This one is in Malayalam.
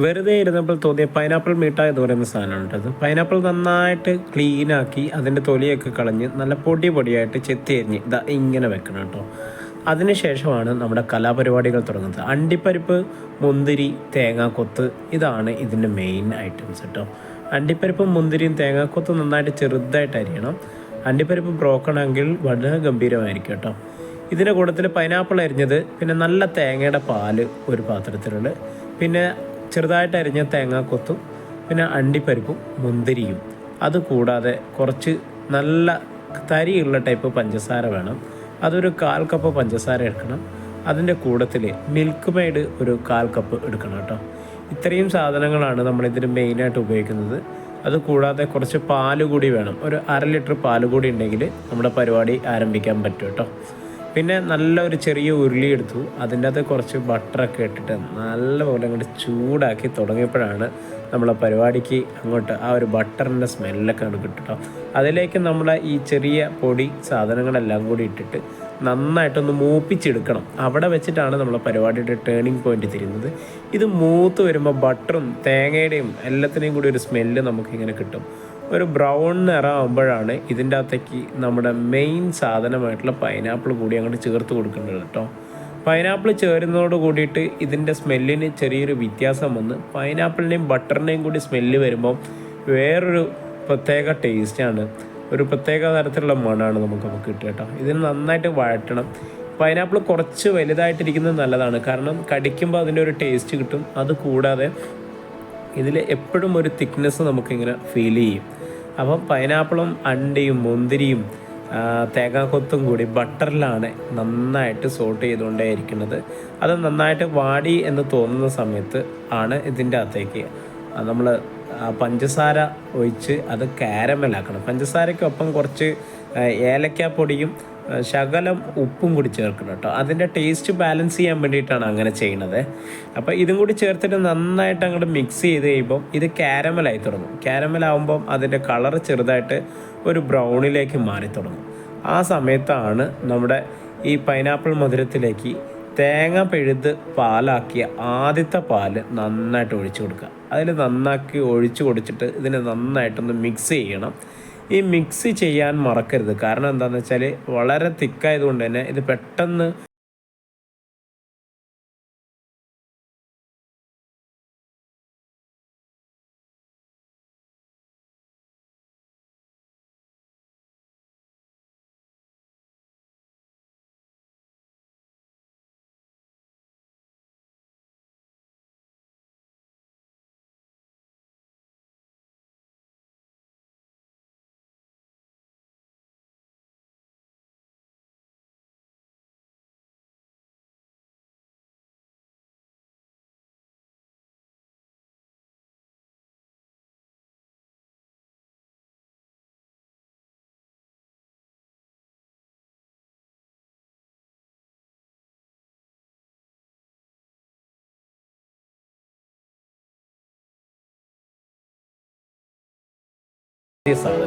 വെറുതെ ഇരുന്നപ്പോൾ തോന്നിയ പൈനാപ്പിൾ മിഠായി എന്ന് പറയുന്ന സാധനമാണ് അത്. പൈനാപ്പിൾ നന്നായിട്ട് ക്ലീനാക്കി അതിൻ്റെ തൊലിയൊക്കെ കളഞ്ഞ് നല്ല പൊടിയായിട്ട് ചെത്തി അരിഞ്ഞ് ഇതാ ഇങ്ങനെ വെക്കണം കേട്ടോ. അതിനുശേഷമാണ് നമ്മുടെ കലാപരിപാടികൾ തുടങ്ങുന്നത്. അണ്ടിപ്പരിപ്പ്, മുന്തിരി, തേങ്ങാക്കൊത്ത്, ഇതാണ് ഇതിൻ്റെ മെയിൻ ഐറ്റംസ് കേട്ടോ. അണ്ടിപ്പരിപ്പും മുന്തിരിയും തേങ്ങാക്കൊത്തും നന്നായിട്ട് ചെറുതായിട്ട് അരിയണം. അണ്ടിപ്പരിപ്പ് ബ്രോക്കൺ ആണെങ്കിൽ വളരെ ഗംഭീരമായിരിക്കും കേട്ടോ. ഇതിൻ്റെ കൂട്ടത്തിൽ പൈനാപ്പിൾ അരിഞ്ഞത്, പിന്നെ നല്ല തേങ്ങയുടെ പാല് ഒരു പാത്രത്തിലുള്ള, പിന്നെ ചെറുതായിട്ട് അരിഞ്ഞ തേങ്ങാക്കൊത്തും, പിന്നെ അണ്ടിപ്പരിപ്പും മുന്തിരിയും. അതുകൂടാതെ കുറച്ച് നല്ല തരിയുള്ള ടൈപ്പ് പഞ്ചസാര വേണം. അതൊരു 1/4 കപ്പ് പഞ്ചസാര എടുക്കണം. അതിൻ്റെ കൂട്ടത്തിൽ മിൽക്ക് മെയ്ഡ് ഒരു 1/4 കപ്പ് എടുക്കണം കേട്ടോ. ഇത്രയും സാധനങ്ങളാണ് നമ്മളിതിന് മെയിനായിട്ട് ഉപയോഗിക്കുന്നത്. അതുകൂടാതെ കുറച്ച് പാല് കൂടി വേണം. ഒരു 1/2 ലിറ്റർ പാല് കൂടി ഉണ്ടെങ്കിൽ നമ്മുടെ പരിപാടി ആരംഭിക്കാൻ പറ്റും കേട്ടോ. പിന്നെ നല്ല ഒരു ചെറിയ ഉരുളി എടുത്തു. അതിൻ്റെ അകത്ത് കുറച്ച് ബട്ടറൊക്കെ ഇട്ടിട്ട് നല്ലപോലെ അങ്ങോട്ട് ചൂടാക്കി തുടങ്ങിയപ്പോഴാണ് നമ്മളെ പരിപാടിക്ക് അങ്ങോട്ട് ആ ഒരു ബട്ടറിൻ്റെ സ്മെല്ലൊക്കെ അങ്ങോട്ട് കിട്ടും കേട്ടോ. അതിലേക്ക് നമ്മളെ ഈ ചെറിയ പൊടി സാധനങ്ങളെല്ലാം കൂടി ഇട്ടിട്ട് നന്നായിട്ടൊന്ന് മൂപ്പിച്ചെടുക്കണം. അവിടെ വെച്ചിട്ടാണ് നമ്മളെ പരിപാടിയുടെ ടേണിംഗ് പോയിന്റ് തിരിയുന്നത്. ഇത് മൂത്ത് വരുമ്പോൾ ബട്ടറും തേങ്ങയുടെയും എല്ലാത്തിനെയും കൂടി ഒരു സ്മെല്ല് നമുക്കിങ്ങനെ കിട്ടും. ഒരു ബ്രൗൺ നിറമാകുമ്പോഴാണ് ഇതിൻ്റെ അകത്തേക്ക് നമ്മുടെ മെയിൻ സാധനമായിട്ടുള്ള പൈനാപ്പിൾ കൂടി അങ്ങോട്ട് ചേർത്ത് കൊടുക്കേണ്ടത് കേട്ടോ. പൈനാപ്പിൾ ചേരുന്നതോട് കൂടിയിട്ട് ഇതിൻ്റെ സ്മെല്ലിന് ചെറിയൊരു വ്യത്യാസം വന്ന് പൈനാപ്പിളിൻ്റെയും ബട്ടറിൻ്റെയും കൂടി സ്മെല്ല് വരുമ്പോൾ വേറൊരു പ്രത്യേക ടേസ്റ്റാണ്, ഒരു പ്രത്യേക തരത്തിലുള്ള മണമാണ് നമുക്ക് കിട്ടുക കേട്ടോ. ഇതിന് നന്നായിട്ട് വഴറ്റണം. പൈനാപ്പിൾ കുറച്ച് വലുതായിട്ടിരിക്കുന്നത് നല്ലതാണ്, കാരണം കടിക്കുമ്പോൾ അതിൻ്റെ ഒരു ടേസ്റ്റ് കിട്ടും. അതുകൂടാതെ ഇതിൽ എപ്പോഴും ഒരു തിക്നെസ് നമുക്കിങ്ങനെ ഫീൽ ചെയ്യും. അപ്പം പൈനാപ്പിളും അണ്ടിയും മുന്തിരിയും തേങ്ങാക്കൊത്തും കൂടി ബട്ടറിലാണ് നന്നായിട്ട് സോട്ട് ചെയ്തുകൊണ്ടേ ഇരിക്കുന്നത്. അത് നന്നായിട്ട് വാടി എന്ന് തോന്നുന്ന സമയത്ത് ആണ് ഇതിൻ്റെ അകത്തേക്ക് നമ്മൾ പഞ്ചസാര ഒഴിച്ച് അത് കാരമലാക്കണം. പഞ്ചസാരയ്ക്കൊപ്പം കുറച്ച് ഏലക്കാപ്പൊടിയും ശകലം ഉപ്പും കൂടി ചേർക്കണം കേട്ടോ. അതിൻ്റെ ടേസ്റ്റ് ബാലൻസ് ചെയ്യാൻ വേണ്ടിയിട്ടാണ് അങ്ങനെ ചെയ്യുന്നത്. അപ്പോൾ ഇതും കൂടി ചേർത്തിട്ട് നന്നായിട്ട് അങ്ങോട്ട് മിക്സ് ചെയ്ത് കഴിയുമ്പോൾ ഇത് കാരമലായി തുടങ്ങും. കാരമലാവുമ്പം അതിൻ്റെ കളറ് ചെറുതായിട്ട് ഒരു ബ്രൗണിലേക്ക് മാറി തുടങ്ങും. ആ സമയത്താണ് നമ്മുടെ ഈ പൈനാപ്പിൾ മധുരത്തിലേക്ക് തേങ്ങ പിഴുത് പാലാക്കിയ ആദ്യത്തെ പാല് നന്നായിട്ട് ഒഴിച്ചു കൊടുക്കുക. അതിൽ നന്നാക്കി ഒഴിച്ചു കൊടുത്തിട്ട് ഇതിനെ നന്നായിട്ടൊന്ന് മിക്സ് ചെയ്യണം. ഈ മിക്സ് ചെയ്യാൻ മറക്കരുത്. കാരണം എന്താണെന്ന് വെച്ചാൽ വളരെ തിക്കായതുകൊണ്ട് തന്നെ ഇത് പെട്ടെന്ന് സാധനമാണ്.